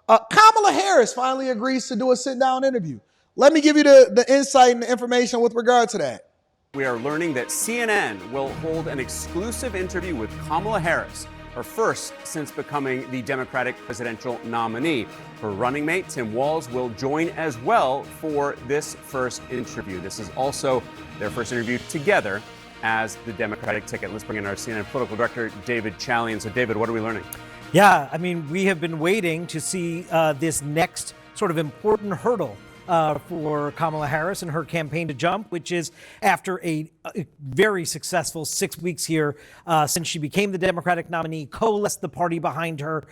Kamala Harris finally agrees to do a sit-down interview. Let me give you the insight and the information with regard to that. We are learning that CNN will hold an exclusive interview with Kamala Harris, her first since becoming the Democratic presidential nominee. Her running mate, Tim Walz, will join as well for this first interview. This is also their first interview together as the Democratic ticket. Let's bring in our CNN political director, David Chalian. So, David, what are we learning? Yeah, I mean, we have been waiting to see this next sort of important hurdle for Kamala Harris and her campaign to jump, which is after a very successful 6 weeks here since she became the Democratic nominee, coalesced the party behind her,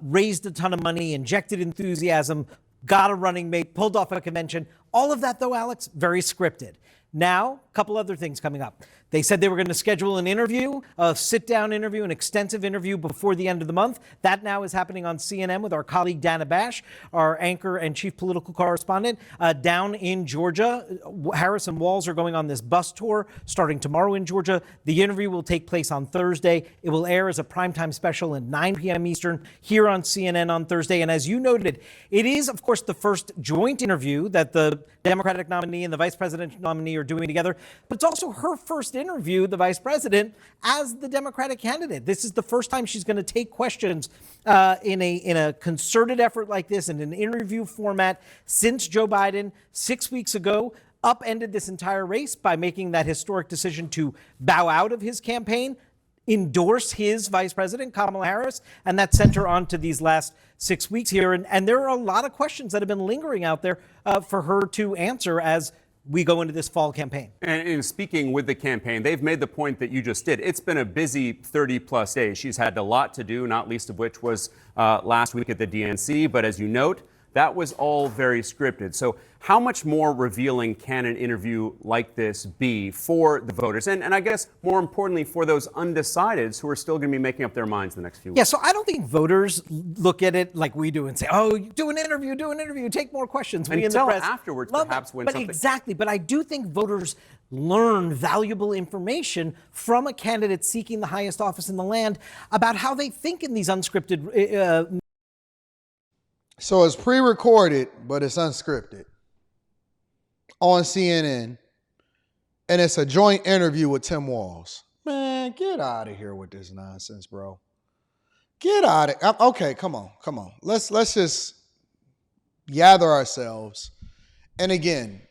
raised a ton of money, injected enthusiasm, got a running mate, pulled off a convention. All of that, though, Alex, very scripted. Now, a couple other things coming up. They said they were going to schedule an interview, a sit-down interview, an extensive interview before the end of the month. That now is happening on CNN with our colleague Dana Bash, our anchor and chief political correspondent, down in Georgia. Harris and Walz are going on this bus tour starting tomorrow in Georgia. The interview will take place on Thursday. It will air as a primetime special at 9 p.m. Eastern here on CNN on Thursday. And as you noted, it is, of course, the first joint interview that the Democratic nominee and the vice presidential nominee are doing together. But it's also her first interview, the vice president, as the Democratic candidate. This is the first time she's going to take questions in a concerted effort like this in an interview format since Joe Biden 6 weeks ago upended this entire race by making that historic decision to bow out of his campaign, endorse his vice president, Kamala Harris, and that sent her on to these last 6 weeks here. And there are a lot of questions that have been lingering out there for her to answer as we go into this fall campaign. And in speaking with the campaign, they've made the point that you just did. It's been a busy 30-plus days. She's had a lot to do, not least of which was last week at the DNC. But as you note, that was all very scripted. So how much more revealing can an interview like this be for the voters? And I guess more importantly, for those undecideds who are still going to be making up their minds the next few weeks. Yeah, so I don't think voters look at it like we do and say, oh, do an interview, take more questions. We in the press afterwards, perhaps, when something. Exactly, but I do think voters learn valuable information from a candidate seeking the highest office in the land about how they think in these unscripted So it's pre-recorded, but it's unscripted on CNN, and it's a joint interview with Tim Walz. Man, get out of here with this nonsense, bro. Get out of okay, come on. Let's just gather ourselves. And again,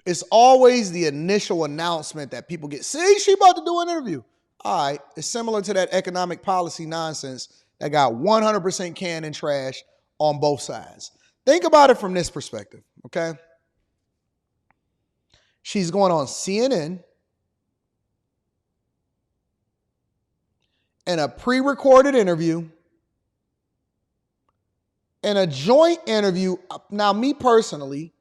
it's always the initial announcement that people get, see, she about to do an interview. All right, it's similar to that economic policy nonsense that got 100% canned and trashed on both sides. Think about it from this perspective, okay? She's going on CNN in a pre-recorded interview, in a joint interview. Now, me personally,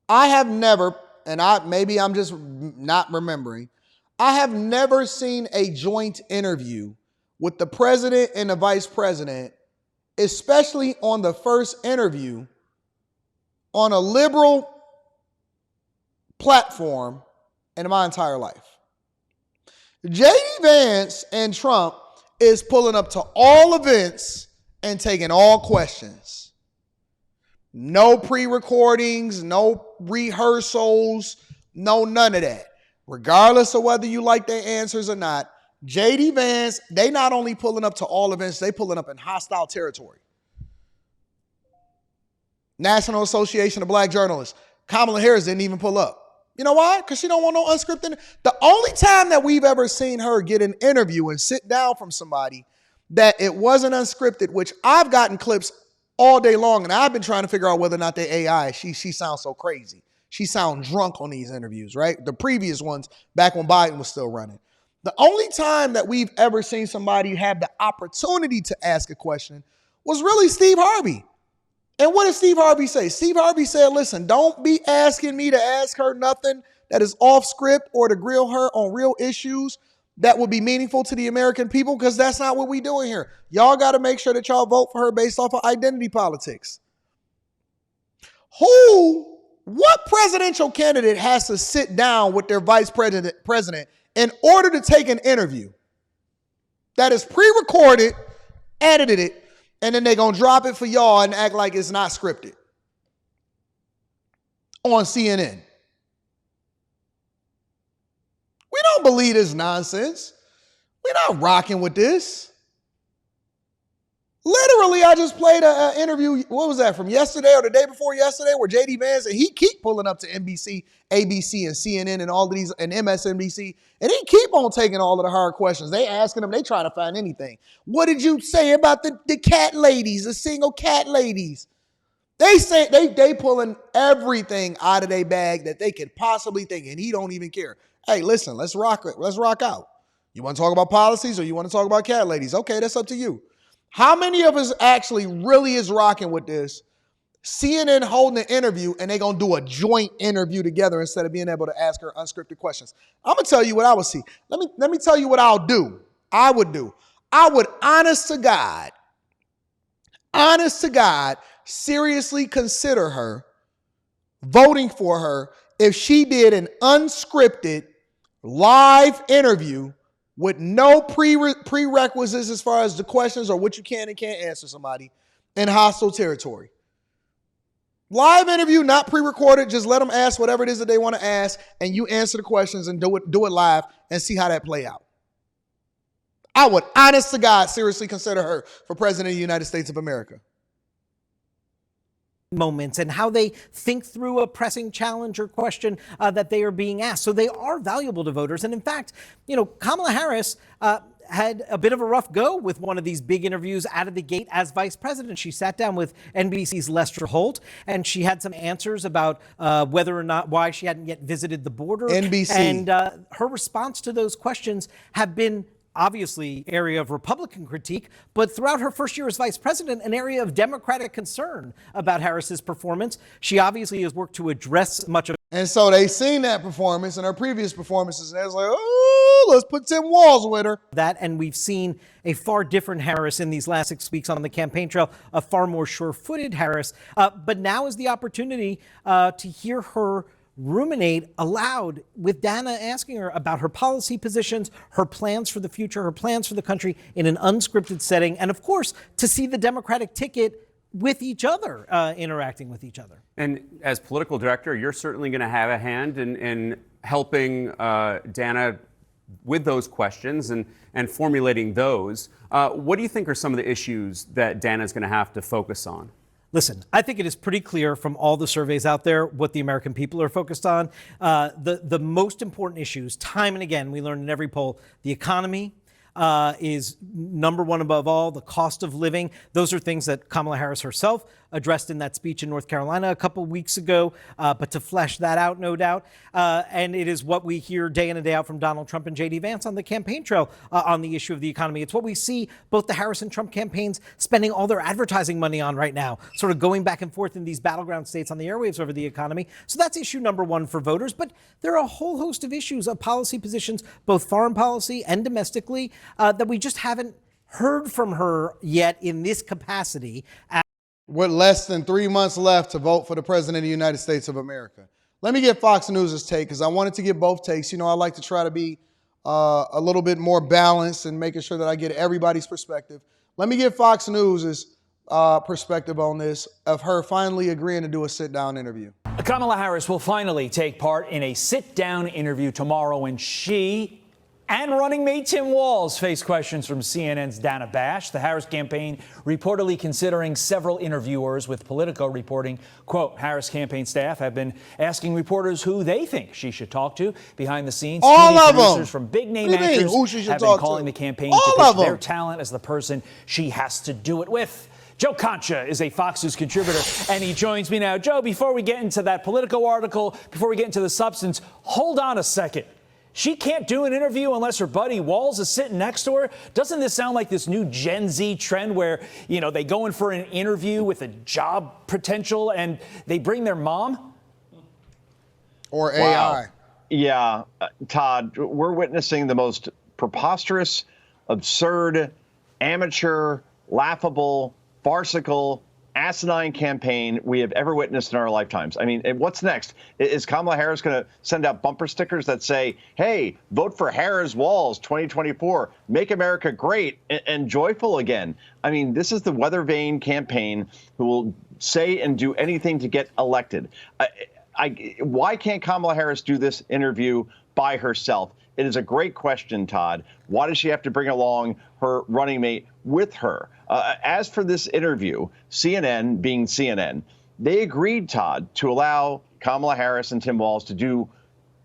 I have never, and maybe I'm just not remembering, I have never seen a joint interview with the president and the vice president, especially on the first interview on a liberal platform in my entire life. J.D. Vance and Trump is pulling up to all events and taking all questions. No pre-recordings, no rehearsals, no none of that. Regardless of whether you like their answers or not, J.D. Vance, they not only pulling up to all events, they pulling up in hostile territory. National Association of Black Journalists, Kamala Harris didn't even pull up. You know why? Because she don't want no unscripted. The only time that we've ever seen her get an interview and sit down from somebody that it wasn't unscripted, which I've gotten clips all day long, and I've been trying to figure out whether or not they AI. She sounds so crazy. She sounds drunk on these interviews, right? The previous ones, back when Biden was still running. The only time that we've ever seen somebody have the opportunity to ask a question was really Steve Harvey. And what did Steve Harvey say? Steve Harvey said, listen, don't be asking me to ask her nothing that is off script or to grill her on real issues that would be meaningful to the American people, because that's not what we doing here. Y'all got to make sure that y'all vote for her based off of identity politics. What presidential candidate has to sit down with their vice president in order to take an interview that is pre-recorded, edited, and then they're going to drop it for y'all and act like it's not scripted on CNN. We don't believe this nonsense. We're not rocking with this. Literally, I just played an interview, what was that, from yesterday or the day before yesterday, where J.D. Vance, and he keep pulling up to NBC, ABC, and CNN and all of these, and MSNBC, and he keep on taking all of the hard questions. They asking them, they trying to find anything. What did you say about the cat ladies, the single cat ladies? They say they pulling everything out of their bag that they could possibly think, and he don't even care. Hey, listen, let's rock out. You want to talk about policies or you want to talk about cat ladies? Okay, that's up to you. How many of us actually really is rocking with this? CNN holding an interview and they're going to do a joint interview together instead of being able to ask her unscripted questions. I'm going to tell you what I would see. Let me tell you what I would, honest to God, seriously consider her, voting for her, if she did an unscripted live interview with no prerequisites as far as the questions or what you can and can't answer somebody in hostile territory. Live interview, not pre-recorded. Just let them ask whatever it is that they want to ask, and you answer the questions and do it live and see how that play out. I would, honest to God, seriously consider her for president of the United States of America. Moments and how they think through a pressing challenge or question that they are being asked. So they are valuable to voters. And in fact, Kamala Harris had a bit of a rough go with one of these big interviews out of the gate as vice president. She sat down with NBC's Lester Holt, and she had some answers about whether or not why she hadn't yet visited the border. NBC. And her response to those questions have been obviously area of Republican critique, but throughout her first year as vice president, an area of Democratic concern about Harris's performance. She obviously has worked to address much of. And so they seen that performance and her previous performances, and they was like, oh, let's put Tim Walz with her. That, and we've seen a far different Harris in these last 6 weeks on the campaign trail, a far more sure-footed Harris. But now is the opportunity to hear her ruminate aloud with Dana asking her about her policy positions, her plans for the future, her plans for the country in an unscripted setting, and of course, to see the Democratic ticket with each other, interacting with each other. And as political director, you're certainly going to have a hand in helping Dana with those questions and formulating those. What do you think are some of the issues that Dana is going to have to focus on? Listen, I think it is pretty clear from all the surveys out there what the American people are focused on. The most important issues, time and again, we learn in every poll, the economy is number one above all, the cost of living. Those are things that Kamala Harris herself addressed in that speech in North Carolina a couple weeks ago, but to flesh that out, no doubt. And it is what we hear day in and day out from Donald Trump and J.D. Vance on the campaign trail on the issue of the economy. It's what we see both the Harris and Trump campaigns spending all their advertising money on right now, sort of going back and forth in these battleground states on the airwaves over the economy. So that's issue number one for voters. But there are a whole host of issues of policy positions, both foreign policy and domestically, that we just haven't heard from her yet in this capacity. With less than 3 months left to vote for the president of the United States of America. Let me get Fox News' take, because I wanted to get both takes. I like to try to be a little bit more balanced and making sure that I get everybody's perspective. Let me get Fox News' perspective on this, of her finally agreeing to do a sit-down interview. Kamala Harris will finally take part in a sit-down interview tomorrow when she and running mate Tim Walz face questions from CNN's Dana Bash. The Harris campaign reportedly considering several interviewers, with Politico reporting, quote, Harris campaign staff have been asking reporters who they think she should talk to behind the scenes. All TV of producers them. From big name actors have been calling the campaign to pitch their talent as the person she has to do it with. Joe Concha is a Fox News contributor, and he joins me now. Joe, before we get into that Politico article, before we get into the substance, hold on a second. She can't do an interview unless her buddy Walz is sitting next to her. Doesn't this sound like this new Gen Z trend where, they go in for an interview with a job potential and they bring their mom? Or AI. Wow. Yeah, Todd, we're witnessing the most preposterous, absurd, amateur, laughable, farcical, asinine campaign we have ever witnessed in our lifetimes. I mean, what's next? Is Kamala Harris going to send out bumper stickers that say, hey, vote for Harris Walls 2024, make America great and joyful again? I mean, this is the weather vane campaign who will say and do anything to get elected. Why can't Kamala Harris do this interview by herself? It is a great question, Todd. Why does she have to bring along her running mate with her? As for this interview, CNN being CNN, they agreed, Todd, to allow Kamala Harris and Tim Walz to do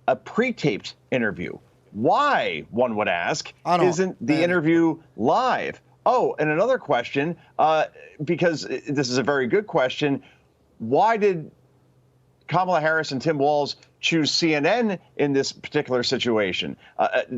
a pre-taped interview. Why, one would ask, isn't the interview live? Oh, and another question, because this is a very good question, why did Kamala Harris and Tim Walz choose CNN in this particular situation?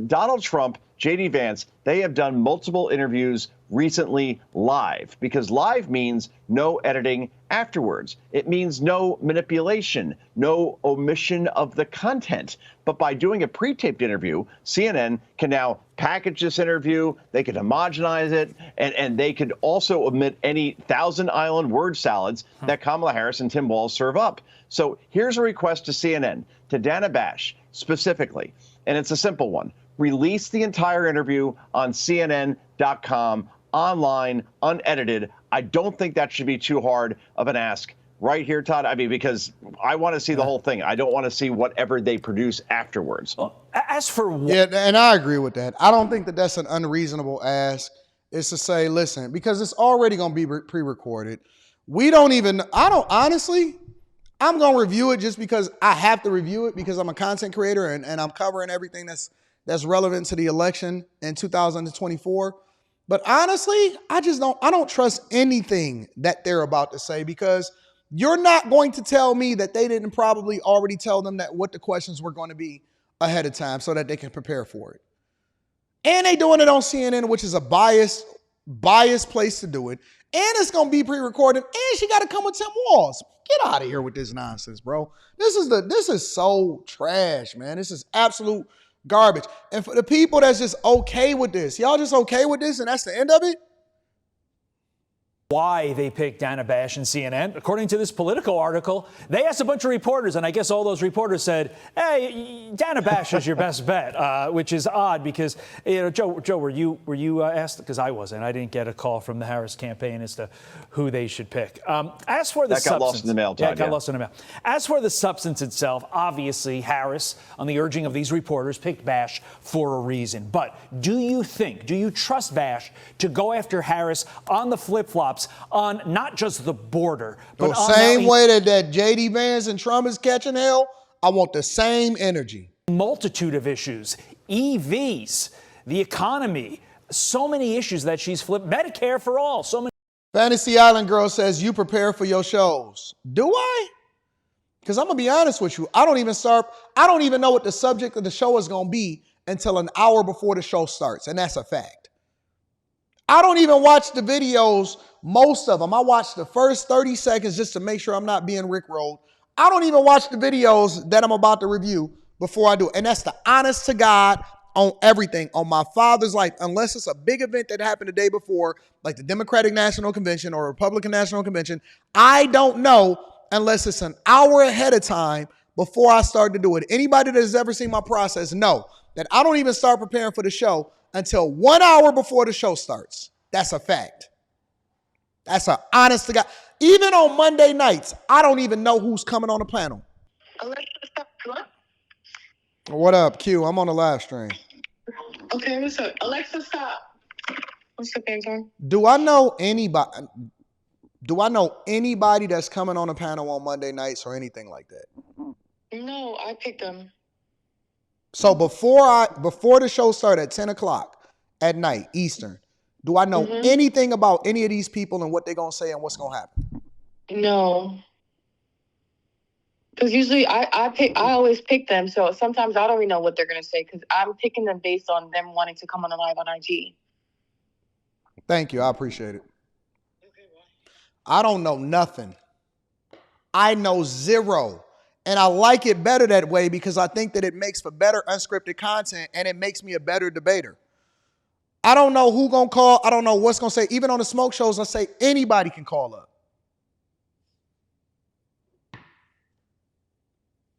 Donald Trump, J.D. Vance, they have done multiple interviews recently live, because live means no editing afterwards. It means no manipulation, no omission of the content. But by doing a pre-taped interview, CNN can now package this interview, they could homogenize it, and they could also omit any Thousand Island word salads that Kamala Harris and Tim Walz serve up. So here's a request to CNN, to Dana Bash specifically, and it's a simple one. Release the entire interview on CNN.com, online, unedited. I don't think that should be too hard of an ask right here, Todd. I mean, because I want to see the whole thing. I don't want to see whatever they produce afterwards. As for yeah, and I agree with that. I don't think that that's an unreasonable ask. It's to say, listen, because it's already going to be pre-recorded. We don't even, honestly, I'm going to review it just because I have to review it because I'm a content creator and I'm covering everything that's relevant to the election in 2024. But honestly, I don't trust anything that they're about to say, because you're not going to tell me that they didn't probably already tell them that what the questions were going to be ahead of time so that they can prepare for it. And they doing it on CNN, which is a biased place to do it. And it's going to be pre-recorded. And she got to come with Tim Walz. Get out of here with this nonsense, bro. This is so trash, man. This is absolute garbage. And for the people that's just okay with this, y'all just okay with this and that's the end of it? Why they picked Dana Bash and CNN. According to this Politico article, they asked a bunch of reporters, and I guess all those reporters said, hey, Dana Bash is your best bet, which is odd because, Joe, were you asked? Because I wasn't. I didn't get a call from the Harris campaign as to who they should pick. As for the substance. Got lost in the mail, Todd. Yeah, it got lost in the mail. As for the substance itself, obviously Harris, on the urging of these reporters, picked Bash for a reason. But do you trust Bash to go after Harris on the flip-flops on not just the border, but the same way that J.D. Vance and Trump is catching hell? I want the same energy. Multitude of issues, EVs, the economy, so many issues that she's flipped. Medicare for all, so many. Fantasy Island Girl says, you prepare for your shows. Do I? Because I'm going to be honest with you. I don't even know what the subject of the show is going to be until an hour before the show starts. And that's a fact. I don't even watch the videos, most of them. I watch the first 30 seconds just to make sure I'm not being rickrolled. I don't even watch the videos that I'm about to review before I do it. And that's the honest to God on everything, on my father's life, unless it's a big event that happened the day before, like the Democratic National Convention or Republican National Convention. I don't know unless it's an hour ahead of time before I start to do it. Anybody that has ever seen my process know that I don't even start preparing for the show until 1 hour before the show starts. That's a fact. That's an honest to God. Even on Monday nights, I don't even know who's coming on the panel. Alexa, stop. What? What up, Q? I'm on the live stream. Okay, what's up? Alexa, stop. What's up, Anton? Do I know anybody that's coming on the panel on Monday nights or anything like that? No, I picked them. So before the show started at 10 o'clock at night, Eastern, do I know anything about any of these people and what they're going to say and what's going to happen? No. Because usually I always pick them, so sometimes I don't even know what they're going to say because I'm picking them based on them wanting to come on the live on IG. Thank you. I appreciate it. I don't know nothing. I know zero. And I like it better that way because I think that it makes for better unscripted content and it makes me a better debater. I don't know who gonna call. I don't know what's gonna say. Even on the smoke shows, I say anybody can call up.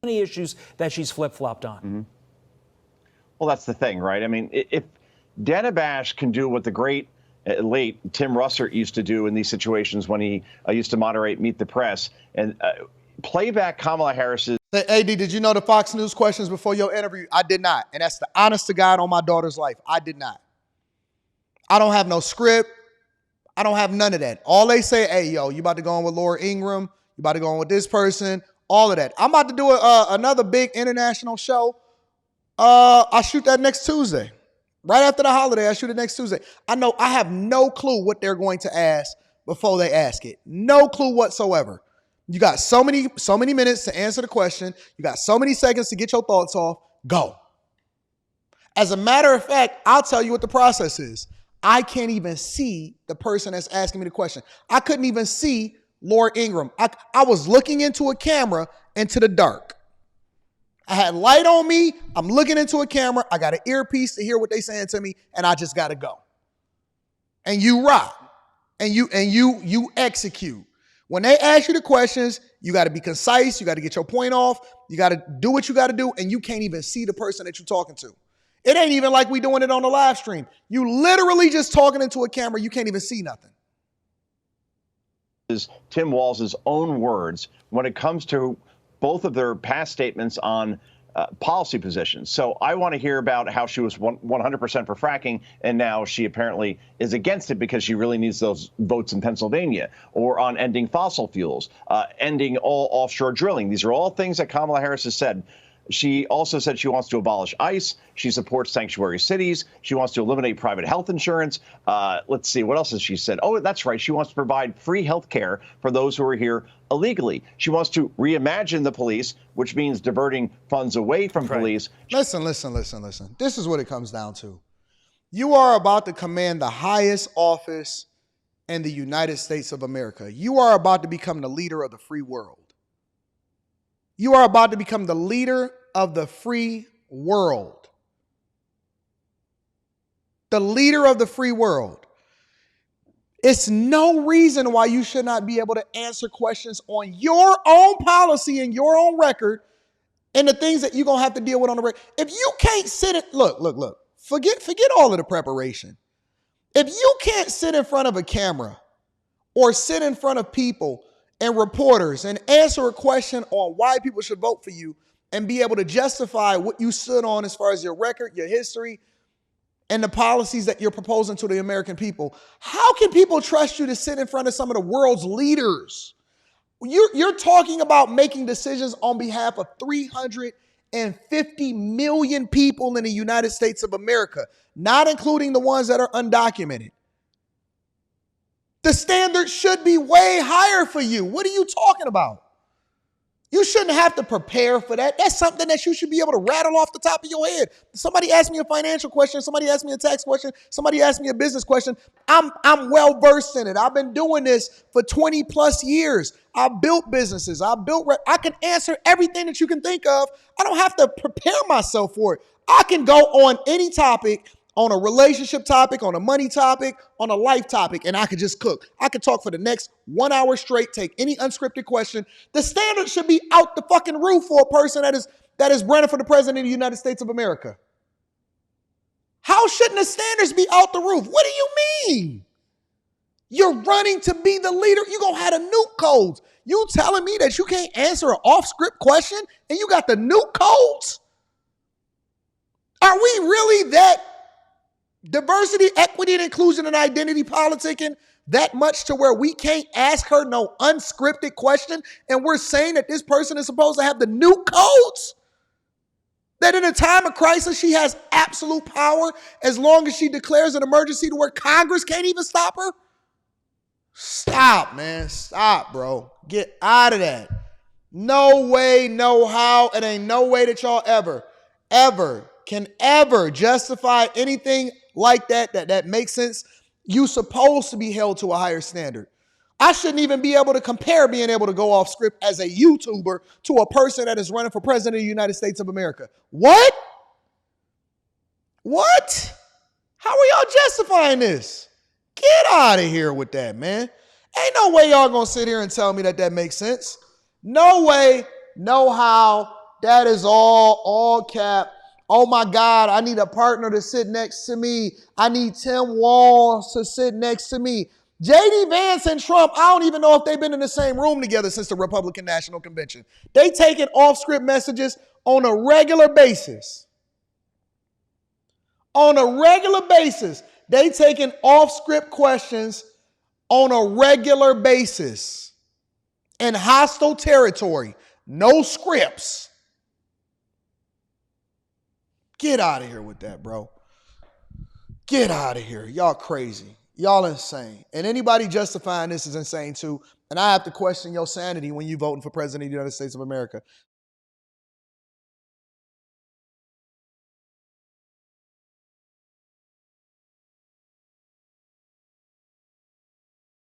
many issues that she's flip-flopped on. Mm-hmm. Well, that's the thing, right? I mean, if Dana Bash can do what the great late Tim Russert used to do in these situations when he used to moderate Meet the Press and play back Kamala Harris's. Hey, AD, did you know the Fox News questions before your interview? I did not. And that's the honest to God on my daughter's life. I did not. I don't have no script. I don't have none of that. All they say, hey, yo, you about to go on with Laura Ingraham. You about to go on with this person. All of that. I'm about to do another big international show. I shoot that next Tuesday. Right after the holiday, I shoot it next Tuesday. I have no clue what they're going to ask before they ask it. No clue whatsoever. You got so many minutes to answer the question. You got so many seconds to get your thoughts off. Go. As a matter of fact, I'll tell you what the process is. I can't even see the person that's asking me the question. I couldn't even see Laura Ingraham. I was looking into a camera into the dark. I had light on me. I'm looking into a camera. I got an earpiece to hear what they're saying to me, and I just got to go. And you rock. And you execute. When they ask you the questions, you got to be concise. You got to get your point off. You got to do what you got to do, and you can't even see the person that you're talking to. It ain't even like we doing it on the live stream. You literally just talking into a camera. You can't even see nothing. Tim Walz's own words when it comes to both of their past statements on policy positions. So I want to hear about how she was 100% for fracking, and now she apparently is against it because she really needs those votes in Pennsylvania, or on ending fossil fuels, ending all offshore drilling. These are all things that Kamala Harris has said. She also said she wants to abolish ICE. She supports sanctuary cities. She wants to eliminate private health insurance. Let's see, what else has she said? Oh, that's right. She wants to provide free health care for those who are here illegally. She wants to reimagine the police, which means diverting funds away from police. Listen. This is what it comes down to. You are about to command the highest office in the United States of America. You are about to become the leader of the free world. You are about to become the leader of the free world. The leader of the free world. It's no reason why you should not be able to answer questions on your own policy and your own record and the things that you're going to have to deal with on the record. If you can't sit in, look, forget all of the preparation. If you can't sit in front of a camera or sit in front of people and reporters and answer a question on why people should vote for you and be able to justify what you stood on as far as your record, your history, and the policies that you're proposing to the American people, how can people trust you to sit in front of some of the world's leaders? You're talking about making decisions on behalf of 350 million people in the United States of America, not including the ones that are undocumented. The standard should be way higher for you. What are you talking about? You shouldn't have to prepare for that. That's something that you should be able to rattle off the top of your head. Somebody asked me a financial question. Somebody asked me a tax question. Somebody asked me a business question. I'm well versed in it. I've been doing this for 20 plus years. I built businesses. I can answer everything that you can think of. I don't have to prepare myself for it. I can go on any topic, on a relationship topic, on a money topic, on a life topic, and I could just cook. I could talk for the next 1 hour straight, take any unscripted question. The standard should be out the fucking roof for a person that is running for the president of the United States of America. How shouldn't the standards be out the roof? What do you mean? You're running to be the leader. You're going to have the nuke codes. You telling me that you can't answer an off-script question and you got the nuke codes? Are we really that diversity, equity, and inclusion and identity politicking that much to where we can't ask her no unscripted question and we're saying that this person is supposed to have the new codes? That in a time of crisis, she has absolute power as long as she declares an emergency to where Congress can't even stop her? Stop, man. Stop, bro. Get out of that. No way, no how. It ain't no way that y'all can ever justify anything like that makes sense. You supposed to be held to a higher standard. I shouldn't even be able to compare being able to go off script as a YouTuber to a person that is running for president of the United States of America. What? How are y'all justifying this? Get out of here with that, man. Ain't no way y'all gonna sit here and tell me that makes sense. No way, no how, That is all cap. Oh my God, I need a partner to sit next to me. I need Tim Walz to sit next to me. J.D. Vance and Trump, I don't even know if they've been in the same room together since the Republican National Convention. They taking off-script messages on a regular basis. On a regular basis. They taking off-script questions on a regular basis. In hostile territory. No scripts. Get out of here with that, bro. Get out of here. Y'all crazy. Y'all insane. And anybody justifying this is insane too. And I have to question your sanity when you voting for president of the United States of America.